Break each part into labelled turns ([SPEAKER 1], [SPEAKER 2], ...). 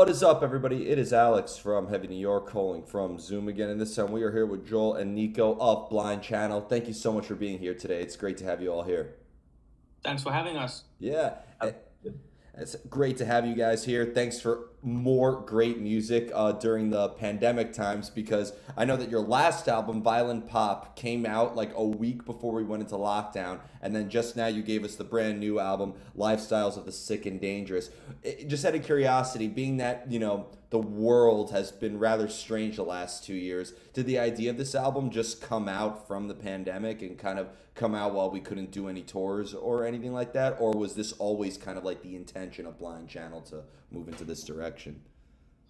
[SPEAKER 1] What is up, everybody? It is Alex from Heavy New York calling from Zoom again, and this time we are here with Joel and Nico of Blind Channel. Thank you so much for being here today. It's great to have you all here.
[SPEAKER 2] Thanks for having us.
[SPEAKER 1] Yeah, it's great to have you guys here. Thanks for more great music during the pandemic times because I know that your last album, Violent Pop, came out like a week before we went into lockdown, and then just now you gave us the brand new album, Lifestyles of the Sick and Dangerous. Just out of curiosity, being that, the world has been rather strange the last 2 years, did the idea of this album just come out from the pandemic and kind of come out while we couldn't do any tours or anything like that? Or was this always kind of like the intention of Blind Channel to move into this direction?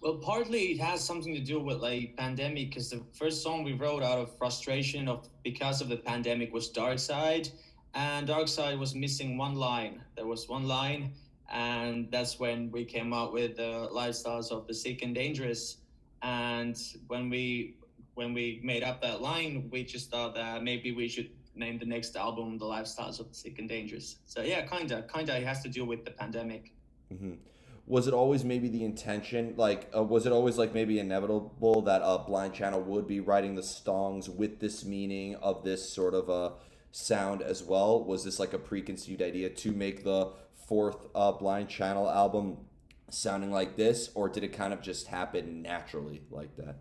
[SPEAKER 2] Well, partly it has something to do with like pandemic because the first song we wrote out of frustration of because of the pandemic was Dark Side, and Dark Side was missing one line. There was one line, and that's when we came out with the Lifestyles of the Sick and Dangerous. And when we made up that line, we just thought that maybe we should name the next album The Lifestyles of the Sick and Dangerous. So yeah, kinda it has to do with the pandemic.
[SPEAKER 1] Hmm. Was it always maybe the intention, like, was it always like maybe inevitable that Blind Channel would be writing the songs with this meaning of this sort of sound as well? Was this like a preconceived idea to make the fourth Blind Channel album sounding like this, or did it kind of just happen naturally like that?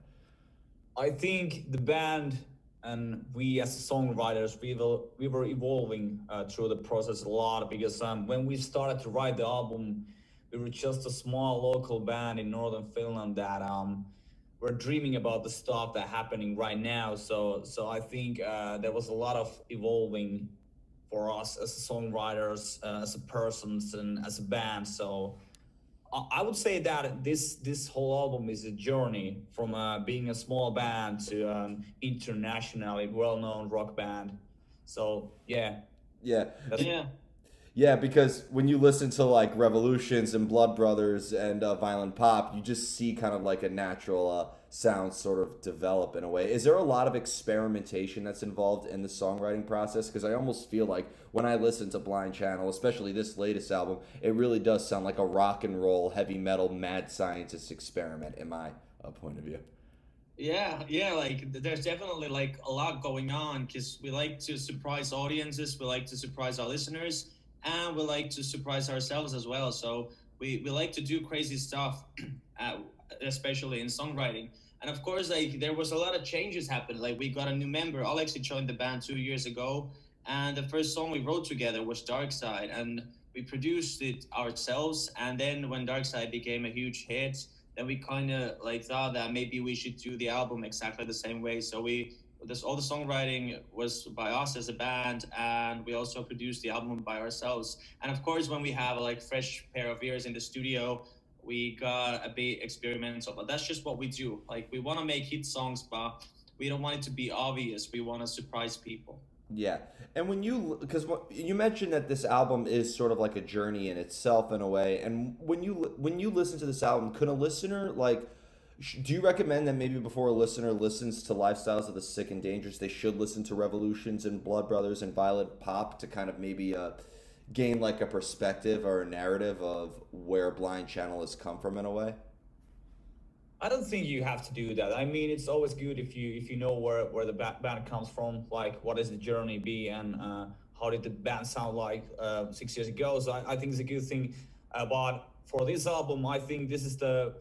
[SPEAKER 3] I think the band and we as songwriters, we were evolving through the process a lot because when we started to write the album, we were just a small local band in northern Finland that were dreaming about the stuff that happening right now. So I think there was a lot of evolving for us as songwriters, as a persons, and as a band. So I would say that this whole album is a journey from being a small band to internationally well-known rock band. So yeah,
[SPEAKER 1] Yeah.
[SPEAKER 3] that's
[SPEAKER 2] Yeah.
[SPEAKER 1] Yeah, because when you listen to like Revolutions and Blood Brothers and Violent Pop, you just see kind of like a natural sound sort of develop in a way. Is there a lot of experimentation that's involved in the songwriting process? Because I almost feel like when I listen to Blind Channel, especially this latest album, it really does sound like a rock and roll, heavy metal, mad scientist experiment, in my point of view.
[SPEAKER 2] Yeah, like there's definitely like a lot going on because we like to surprise audiences, we like to surprise our listeners, and we like to surprise ourselves as well. So we like to do crazy stuff, uh, especially in songwriting. And of course, like there was a lot of changes happened. Like we got a new member. Alex joined the band 2 years ago, and the first song we wrote together was Dark Side, and we produced it ourselves. And then when Dark Side became a huge hit, then we kind of like thought that maybe we should do the album exactly the same way. So all the songwriting was by us as a band, and we also produced the album by ourselves. And of course, when we have a like fresh pair of ears in the studio, we got a bit experimental. But that's just what we do. Like we want to make hit songs, but we don't want it to be obvious. We want to surprise people.
[SPEAKER 1] Yeah, and when because you mentioned that this album is sort of like a journey in itself in a way, and when you listen to this album, could a listener like, do you recommend that maybe before a listener listens to Lifestyles of the Sick and Dangerous, they should listen to Revolutions and Blood Brothers and Violet Pop to kind of maybe gain like a perspective or a narrative of where Blind Channel has come from in a way?
[SPEAKER 3] I don't think you have to do that. I mean, it's always good if you know where the band comes from, like what is the journey be, and how did the band sound like 6 years ago. So I think it's a good thing. But for this album, I think this is the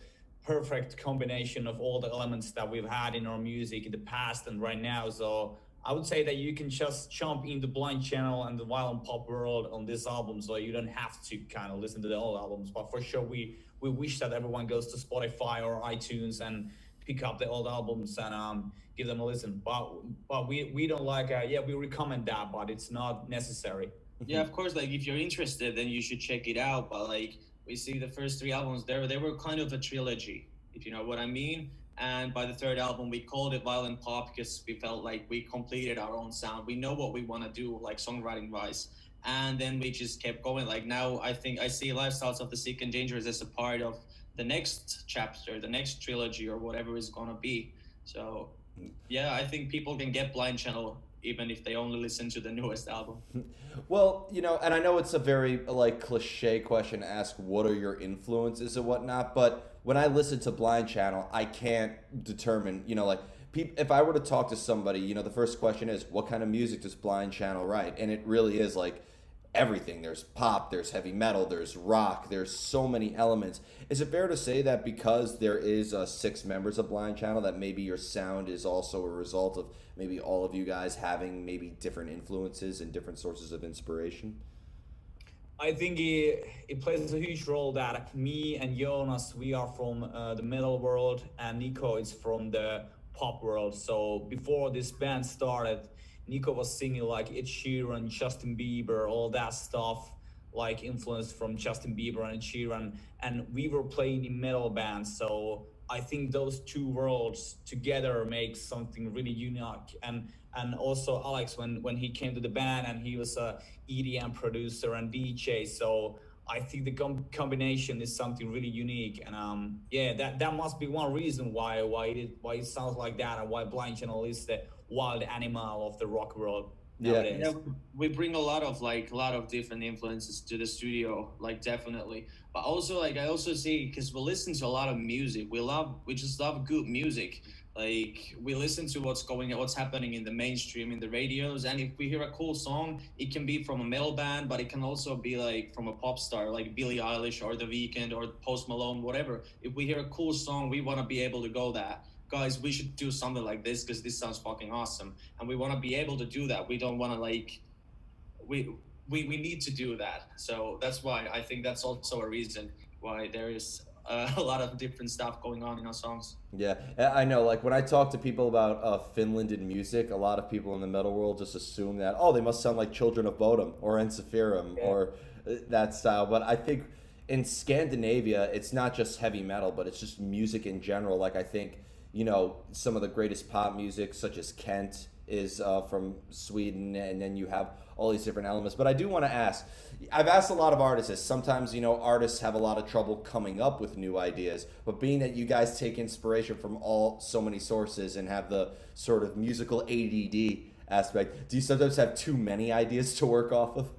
[SPEAKER 3] perfect combination of all the elements that we've had in our music in the past and right now. So I would say that you can just jump in the Blind Channel and the violent pop world on this album, so you don't have to kind of listen to the old albums. But for sure, we wish that everyone goes to Spotify or iTunes and pick up the old albums and give them a listen. But we don't like yeah, we recommend that, but it's not necessary.
[SPEAKER 2] Yeah, of course. Like if you're interested, then you should check it out. But like we see the first three albums, they were kind of a trilogy, if you know what I mean. And by the third album, we called it Violent Pop because we felt like we completed our own sound. We know what we want to do, like songwriting wise. And then we just kept going. Like now, I think I see Lifestyles of the Sick and Dangerous as a part of the next chapter, the next trilogy, or whatever it's gonna be. So yeah, I think people can get Blind Channel even if they only listen to the newest album.
[SPEAKER 1] Well, you know, and I know it's a very like cliche question to ask what are your influences and whatnot, but when I listen to Blind Channel, I can't determine, you know, like if I were to talk to somebody, you know, the first question is what kind of music does Blind Channel write? And it really is like everything. There's pop, there's heavy metal, there's rock, there's so many elements. Is it fair to say that because there is 6 members of Blind Channel that maybe your sound is also a result of maybe all of you guys having maybe different influences and different sources of inspiration?
[SPEAKER 3] I think it plays a huge role that me and Jonas, we are from the metal world, and Nico is from the pop world. So before this band started, Nico was singing like Ed Sheeran, Justin Bieber, all that stuff, like influenced from Justin Bieber and Ed Sheeran. And we were playing in metal bands. So I think those two worlds together make something really unique. And also Alex, when he came to the band, and he was a EDM producer and DJ. So I think the combination is something really unique. And yeah, that must be one reason why it sounds like that, and why Blind Channel is the wild animal of the rock world nowadays.
[SPEAKER 2] Yeah, we bring a lot of different influences to the studio, like definitely. But also, like I also see, because we listen to a lot of music, we just love good music. Like we listen to what's happening in the mainstream, in the radios, and if we hear a cool song, it can be from a metal band, but it can also be like from a pop star like Billie Eilish or The Weeknd or Post Malone, whatever. If we hear a cool song, we want to be able to go that, guys, we should do something like this because this sounds fucking awesome, and we want to be able to do that. We don't want to like we need to do that. So that's why I think that's also a reason why there is a lot of different stuff going on in our songs.
[SPEAKER 1] Yeah, I know. Like when I talk to people about Finland and music, a lot of people in the metal world just assume that, oh, they must sound like Children of Bodom or Ensiferum or that style. But I think in Scandinavia, it's not just heavy metal, but it's just music in general. Like I think, you know, some of the greatest pop music, such as Kent, is from Sweden, and then you have all these different elements. But I do want to ask, I've asked a lot of artists, sometimes, you know, artists have a lot of trouble coming up with new ideas, but being that you guys take inspiration from so many sources and have the sort of musical ADD aspect, do you sometimes have too many ideas to work off of?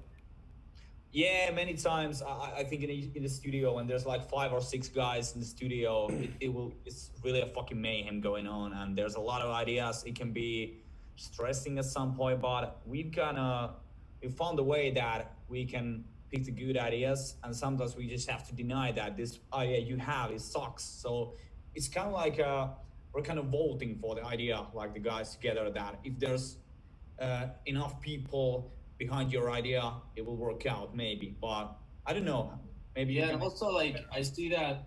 [SPEAKER 3] Yeah, many times. I think in the studio, when there's like 5 or 6 guys in the studio, it's really a fucking mayhem going on, and there's a lot of ideas. It can be stressing at some point, but we found a way that we can pick the good ideas, and sometimes we just have to deny that this idea you have, it sucks. So it's kind of like we're kind of voting for the idea, like the guys together, that if there's enough people behind your idea, it will work out maybe. But I don't know, maybe.
[SPEAKER 2] Yeah, and also like I see that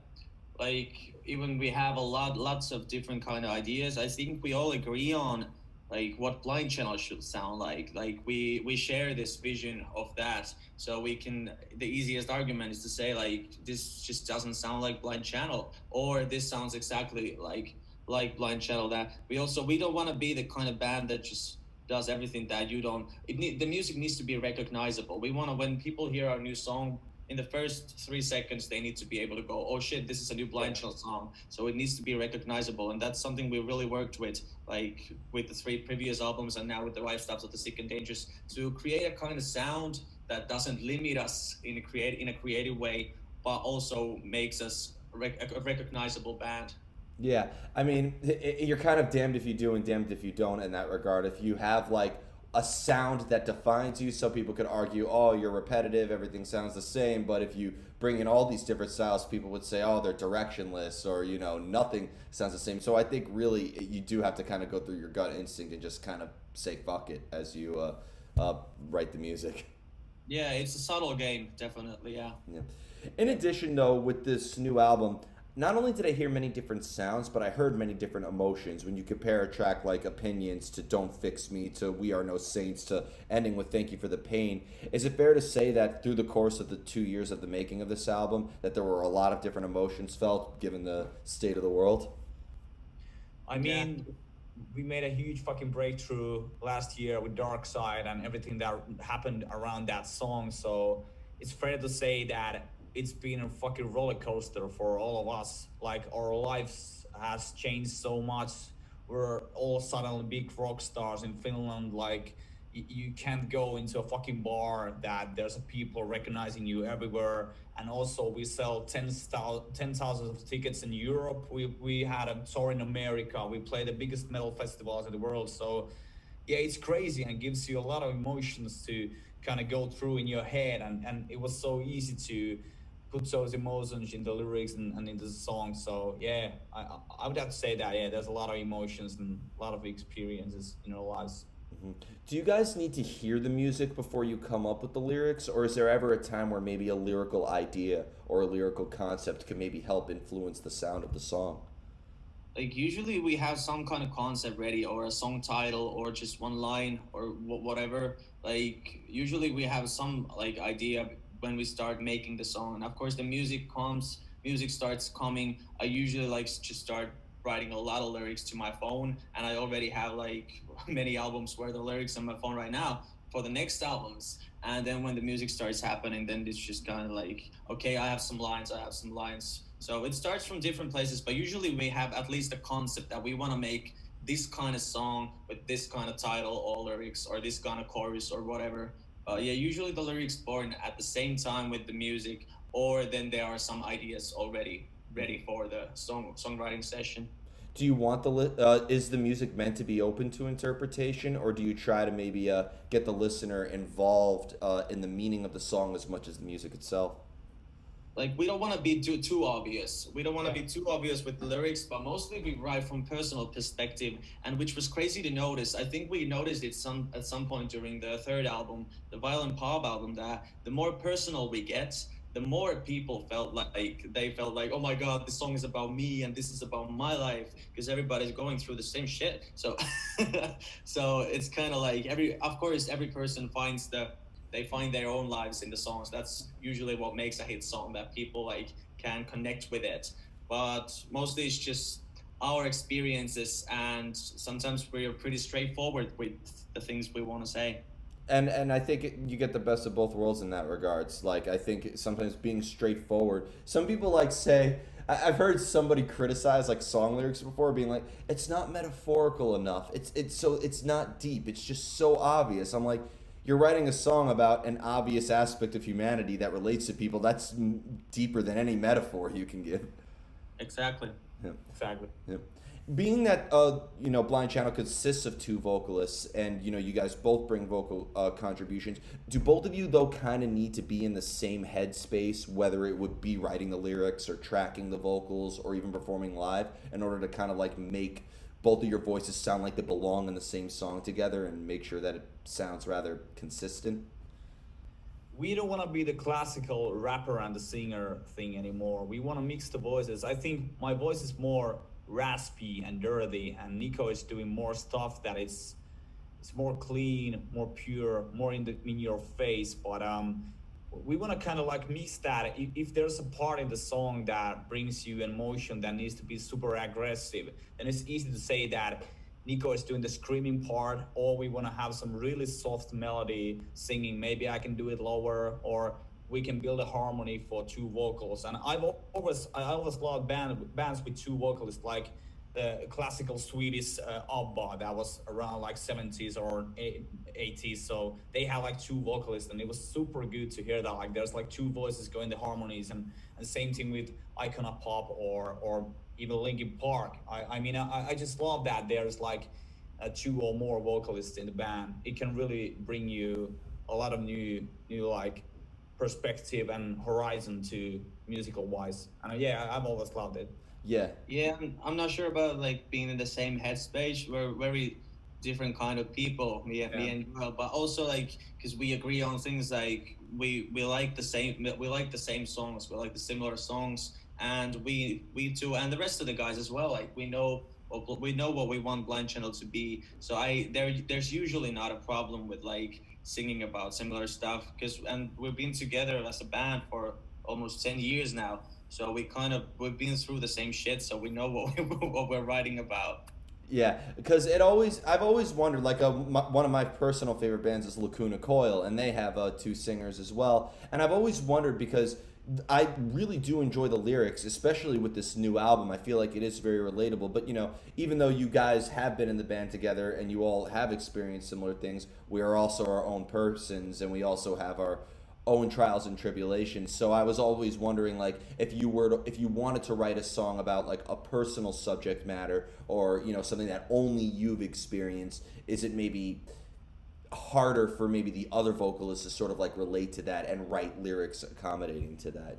[SPEAKER 2] like even we have lots of different kind of ideas. I think we all agree on like what Blind Channel should sound like. Like we share this vision of that, so we can, the easiest argument is to say like this just doesn't sound like Blind Channel, or this sounds exactly like Blind Channel. That we don't want to be the kind of band that just does everything that you don't. The music needs to be recognizable. We want to, when people hear our new song, in the first 3 seconds, they need to be able to go, oh shit, this is a new Blind Channel song. So it needs to be recognizable. And that's something we really worked with, like with the 3 previous albums and now with the Right Stops of the Sick and Dangerous, to create a kind of sound that doesn't limit us in a creative way, but also makes us a recognizable band.
[SPEAKER 1] Yeah, I mean, you're kind of damned if you do and damned if you don't in that regard. If you have like a sound that defines you, some people could argue, oh, you're repetitive, everything sounds the same. But if you bring in all these different styles, people would say, oh, they're directionless, or, you know, nothing sounds the same. So I think really you do have to kind of go through your gut instinct and just kind of say fuck it as you write the music.
[SPEAKER 2] Yeah, it's a subtle game, definitely, yeah.
[SPEAKER 1] In addition, though, with this new album, not only did I hear many different sounds, but I heard many different emotions. When you compare a track like Opinions to Don't Fix Me to We Are No Saints to ending with Thank You for the Pain, is it fair to say that through the course of the 2 years of the making of this album, that there were a lot of different emotions felt given the state of the world?
[SPEAKER 3] I mean, we made a huge fucking breakthrough last year with Dark Side and everything that happened around that song. So it's fair to say that it's been a fucking roller coaster for all of us. Like, our lives has changed so much. we're all suddenly big rock stars in Finland. Like you can't go into a fucking bar that there's people recognizing you everywhere. And also we sell 10,000 of tickets in Europe. We had a tour in America. We play the biggest metal festivals in the world. So yeah, it's crazy and gives you a lot of emotions to kind of go through in your head. And it was so easy to put those emotions in the lyrics and into the song. So yeah, I would have to say that, yeah, there's a lot of emotions and a lot of experiences in our lives.
[SPEAKER 1] Do you guys need to hear the music before you come up with the lyrics, or is there ever a time where maybe a lyrical idea or a lyrical concept can maybe help influence the sound of the song?
[SPEAKER 2] Like usually we have some kind of concept ready, or a song title, or just one line, or whatever. Like usually we have some like idea when we start making the song, and of course the music starts coming. I usually like just start writing a lot of lyrics to my phone, and I already have like many albums where the lyrics on my phone right now for the next albums. And then when the music starts happening, then it's just kind of like, okay, I have some lines. So it starts from different places, but usually we have at least a concept that we want to make this kind of song with this kind of title or lyrics, or this kind of chorus or whatever. Yeah, usually the lyrics born at the same time with the music, or then there are some ideas already ready for the songwriting session.
[SPEAKER 1] Do you want is the music meant to be open to interpretation, or do you try to maybe get the listener involved in the meaning of the song as much as the music itself?
[SPEAKER 2] Like we don't want to be too obvious. We don't want to be too obvious with the lyrics, but mostly we write from personal perspective, and which was crazy to notice. I think we noticed it at some point during the third album, the Violent Pop album, that the more personal we get, the more people felt like, oh my god, this song is about me and this is about my life, because everybody's going through the same shit. So so it's kind of like of course every person they find their own lives in the songs. That's usually what makes a hit song, that people like can connect with it. But mostly it's just our experiences, and sometimes we're pretty straightforward with the things we want to say.
[SPEAKER 1] And I think you get the best of both worlds in that regards. Like I think sometimes being straightforward. Some people like say, I've heard somebody criticize like song lyrics before, being like, it's not metaphorical enough. It's not deep. It's just so obvious. I'm like, you're writing a song about an obvious aspect of humanity that relates to people. That's deeper than any metaphor you can give.
[SPEAKER 2] Exactly.
[SPEAKER 1] Yeah.
[SPEAKER 3] Exactly.
[SPEAKER 1] Yeah. Being that Blind Channel consists of two vocalists, and you guys both bring vocal contributions, do both of you though kind of need to be in the same headspace, whether it would be writing the lyrics or tracking the vocals or even performing live, in order to kind of like make both of your voices sound like they belong in the same song together and make sure that it sounds rather consistent?
[SPEAKER 3] We don't want to be the classical rapper and the singer thing anymore. We want to mix the voices. I think my voice is more raspy and dirty, and Nico is doing more stuff that it's more clean, more pure, more in your face. But we want to kind of like mix that. If there's a part in the song that brings you emotion that needs to be super aggressive, then it's easy to say that Nico is doing the screaming part, or we want to have some really soft melody singing. Maybe I can do it lower, or we can build a harmony for two vocals. And I always loved bands with two vocalists, like the classical Swedish ABBA that was around like 70s or 80s. So they have like two vocalists, and it was super good to hear that. Like there's like two voices going the harmonies, and same thing with Icona Pop or even Linkin Park. I just love that there's like two or more vocalists in the band. It can really bring you a lot of new like perspective and horizon to musical wise. And yeah, I've always loved it.
[SPEAKER 1] Yeah.
[SPEAKER 2] Yeah, I'm not sure about like being in the same headspace. We're very different kind of people, me and Joel, but also like because we agree on things, like we like the same songs, we like the similar songs, and we too, and the rest of the guys as well. Like we know what we want Blind Channel to be. So there's usually not a problem with like singing about similar stuff, and we've been together as a band for almost 10 years now. So we've been through the same shit, so we know what we're writing about.
[SPEAKER 1] Yeah, because I've always wondered, like one of my personal favorite bands is Lacuna Coil, and they have two singers as well. And I've always wondered, because I really do enjoy the lyrics, especially with this new album. I feel like it is very relatable. But, even though you guys have been in the band together and you all have experienced similar things, we are also our own persons and we also have our own trials and tribulations. So I was always wondering, like, if you wanted to write a song about like a personal subject matter or, something that only you've experienced, is it maybe harder for maybe the other vocalists to sort of like relate to that and write lyrics accommodating to that?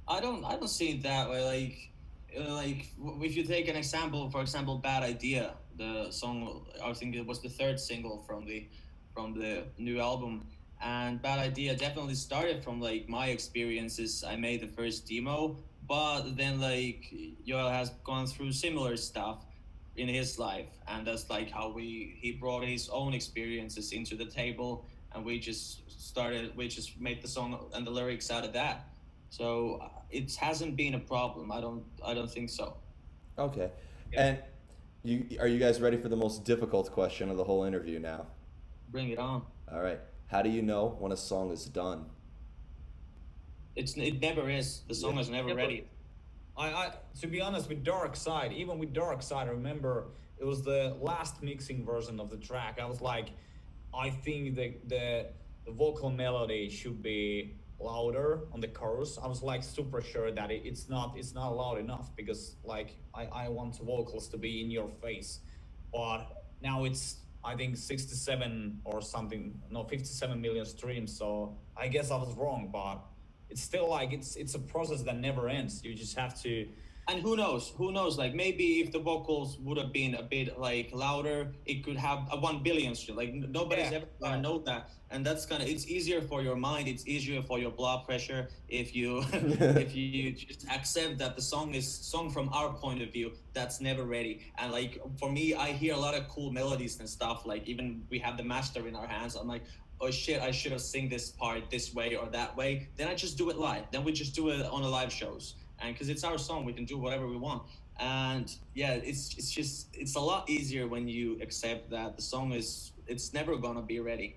[SPEAKER 2] I don't see it that way. Like if you take an example, for example, "Bad Idea," the song, I think it was the third single from the new album, and "Bad Idea" definitely started from like my experiences. I made the first demo, but then like Yoel has gone through similar stuff in his life, and that's like how he brought his own experiences into the table, and we just made the song and the lyrics out of that. So it hasn't been a problem. I don't think so.
[SPEAKER 1] Okay.
[SPEAKER 3] Yeah.
[SPEAKER 1] And are you guys ready for the most difficult question of the whole interview now?
[SPEAKER 2] Bring it on.
[SPEAKER 1] All right. How do you know when a song is done?
[SPEAKER 2] It never is. The song is never ready.
[SPEAKER 3] I to be honest, with Dark Side, even with Dark Side, I remember it was the last mixing version of the track. I was like, I think the vocal melody should be louder on the chorus. I was like super sure that it's not loud enough, because like I want the vocals to be in your face. But now it's, I think, 67 or something, no, 57 million streams. So I guess I was wrong, but it's still like it's a process that never ends. You just have to.
[SPEAKER 2] And who knows, like maybe if the vocals would have been a bit like louder, it could have a 1 billion stream. Like nobody's ever gonna know that. And that's it's easier for your mind, it's easier for your blood pressure if you if you just accept that the song is sung from our point of view, that's never ready. And like for me, I hear a lot of cool melodies and stuff, like even we have the master in our hands, I'm like, oh shit, I should have sing this part this way or that way. Then I just do it live. Then we just do it on the live shows. And because it's our song, we can do whatever we want. And yeah, it's a lot easier when you accept that the song it's never gonna be ready.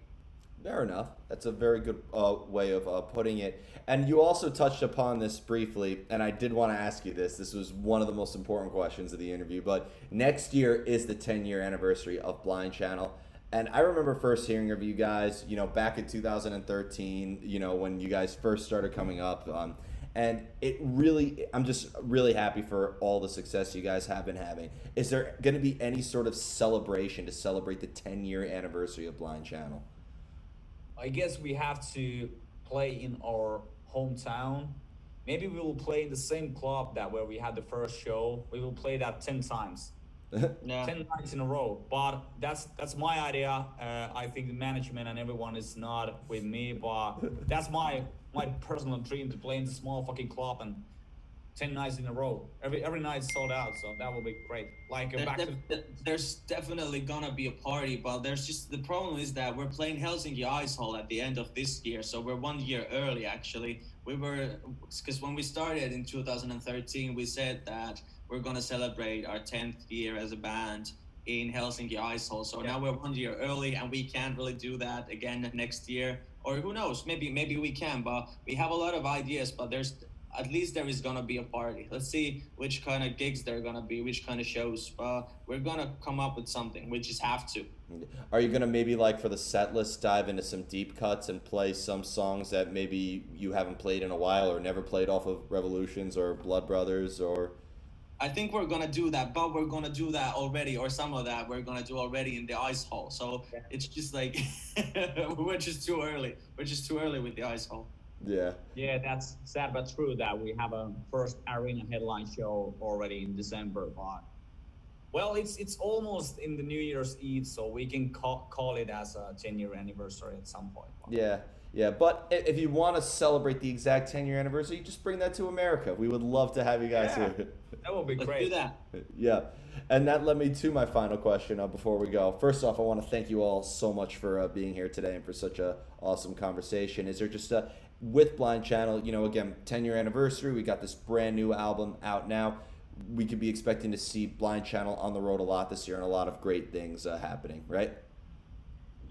[SPEAKER 1] Fair enough. That's a very good way of putting it. And you also touched upon this briefly, and I did want to ask you this. This was one of the most important questions of the interview. But next year is the 10-year anniversary of Blind Channel. And I remember first hearing of you guys, back in 2013, when you guys first started coming up. And I'm just really happy for all the success you guys have been having. Is there going to be any sort of celebration to celebrate the 10-year anniversary of Blind Channel?
[SPEAKER 3] I guess we have to play in our hometown. Maybe we will play in the same club where we had the first show. We will play that 10 times.
[SPEAKER 2] Yeah.
[SPEAKER 3] 10 nights in a row. But that's my idea. I think the management and everyone is not with me, but that's my personal dream, to play in the small fucking club and 10 nights in a row. Every night sold out, so that will be great. Like
[SPEAKER 2] there's definitely gonna be a party, but the problem is that we're playing Helsinki Ice Hall at the end of this year, so we're 1 year early actually. Because when we started in 2013, we said that we're gonna celebrate our 10th year as a band in Helsinki Ice Hall. So now we're 1 year early, and we can't really do that again next year. Or who knows? Maybe we can. But we have a lot of ideas. But there is gonna be a party. Let's see which kind of gigs there are gonna be, which kind of shows. We're gonna come up with something. We just have to.
[SPEAKER 1] Are you gonna maybe, like, for the set list, dive into some deep cuts and play some songs that maybe you haven't played in a while or never played off of Revolutions or Blood Brothers or?
[SPEAKER 2] I think we're gonna do that, but we're gonna do that already, or some of that we're gonna do already in the Ice Hall. So it's just like we're just too early. We're just too early with the Ice Hall.
[SPEAKER 1] Yeah.
[SPEAKER 3] Yeah, that's sad but true that we have a first arena headline show already in December. But well, it's almost in the New Year's Eve, so we can call it as a 10-year anniversary at some point.
[SPEAKER 1] Yeah, but if you want to celebrate the exact 10-year anniversary, just bring that to America. We would love to have you guys here.
[SPEAKER 3] That would be
[SPEAKER 2] Let's
[SPEAKER 3] great.
[SPEAKER 2] do that.
[SPEAKER 1] Yeah, and that led me to my final question before we go. First off, I want to thank you all so much for being here today and for such a awesome conversation. Is there just with Blind Channel, again, 10-year anniversary, we got this brand new album out now. We could be expecting to see Blind Channel on the road a lot this year and a lot of great things happening, right?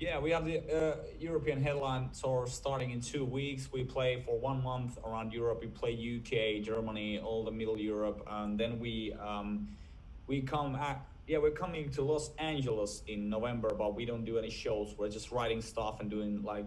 [SPEAKER 3] Yeah, we have the European headline tour starting in 2 weeks. We play for 1 month around Europe. We play UK, Germany, all the Middle Europe, and then we come at, yeah, we're coming to Los Angeles in November, but we don't do any shows. We're just writing stuff and doing like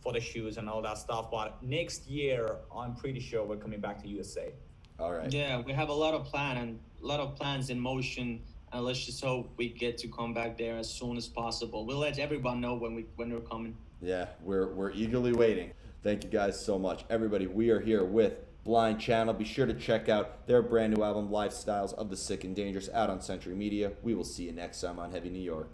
[SPEAKER 3] photo shoots and all that stuff. But next year, I'm pretty sure we're coming back to USA.
[SPEAKER 1] All right.
[SPEAKER 2] Yeah, we have a lot of plans in motion, and let's just hope we get to come back there as soon as possible. We'll let everyone know when we're coming.
[SPEAKER 1] Yeah, we're eagerly waiting. Thank you guys so much. Everybody, we are here with Blind Channel. Be sure to check out their brand new album, Lifestyles of the Sick and Dangerous, out on Century Media. We will see you next time on Heavy New York.